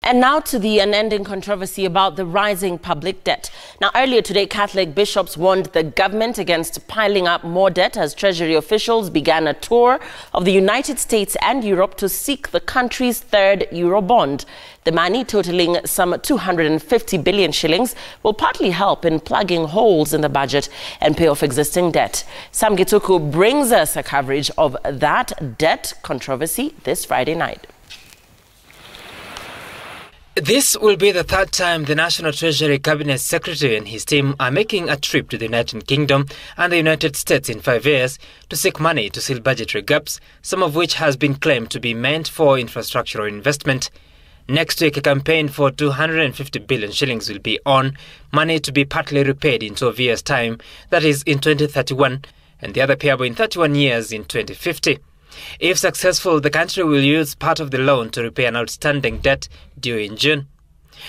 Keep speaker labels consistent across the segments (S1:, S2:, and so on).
S1: And now to the unending controversy about the rising public debt. Now, earlier today, Catholic bishops warned the government against piling up more debt as Treasury officials began a tour of the United States and Europe to seek the country's third Eurobond. The money, totaling some 250 billion shillings, will partly help in plugging holes in the budget and pay off existing debt. Sam Gituku brings us a coverage of that debt controversy this Friday night.
S2: This will be the third time the National Treasury Cabinet Secretary and his team are making a trip to the United Kingdom and the United States in 5 years to seek money to seal budgetary gaps, some of which has been claimed to be meant for infrastructural investment. Next week, a campaign for 250 billion shillings will be on, money to be partly repaid in 12 years' time, that is in 2031, and the other payable in 31 years in 2050. If successful, the country will use part of the loan to repay an outstanding debt due in June.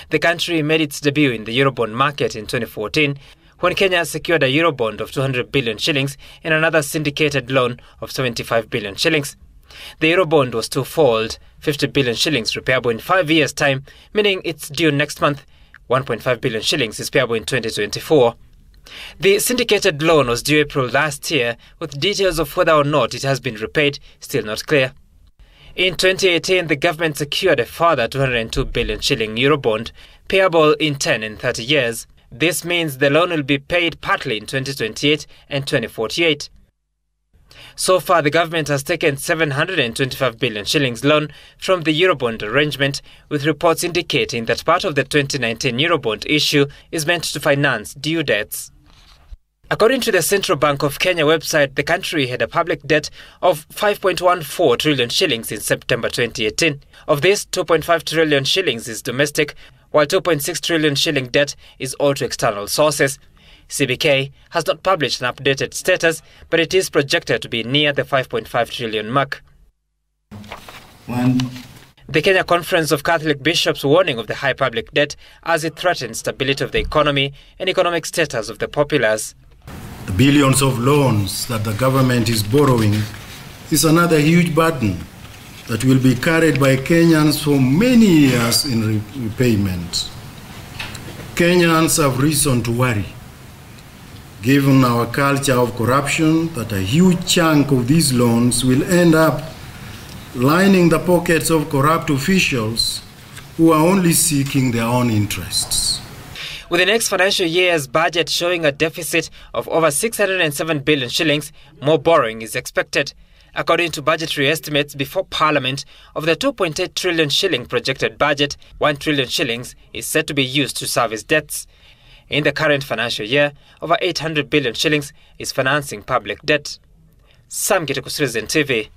S2: The country made its debut in the Eurobond market in 2014 when Kenya secured a Eurobond of 200 billion shillings and another syndicated loan of 75 billion shillings. The Eurobond was twofold, 50 billion shillings repayable in 5 years' time, meaning it's due next month. 1.5 billion shillings is payable in 2024. The syndicated loan was due April last year, with details of whether or not it has been repaid still not clear. In 2018, the government secured a further 202 billion shilling Eurobond, payable in 10 and 30 years. This means the loan will be paid partly in 2028 and 2048. So far, the government has taken 725 billion shillings loan from the Eurobond arrangement, with reports indicating that part of the 2019 Eurobond issue is meant to finance due debts. According to the Central Bank of Kenya website, the country had a public debt of 5.14 trillion shillings in September 2018. Of this, 2.5 trillion shillings is domestic, while 2.6 trillion shilling debt is owed to external sources. CBK has not published an updated status, but it is projected to be near the 5.5 trillion mark. The Kenya Conference of Catholic Bishops warning of the high public debt as it threatens stability of the economy and economic status of the populace.
S3: The billions of loans that the government is borrowing is another huge burden that will be carried by Kenyans for many years in repayment. Kenyans have reason to worry, given our culture of corruption, that a huge chunk of these loans will end up lining the pockets of corrupt officials who are only seeking their own interests.
S2: With the next financial year's budget showing a deficit of over 607 billion shillings, more borrowing is expected. According to budgetary estimates before Parliament, of the 2.8 trillion shilling projected budget, 1 trillion shillings is said to be used to service debts. In the current financial year, over 800 billion shillings is financing public debt. Sam Gituku, Citizen TV.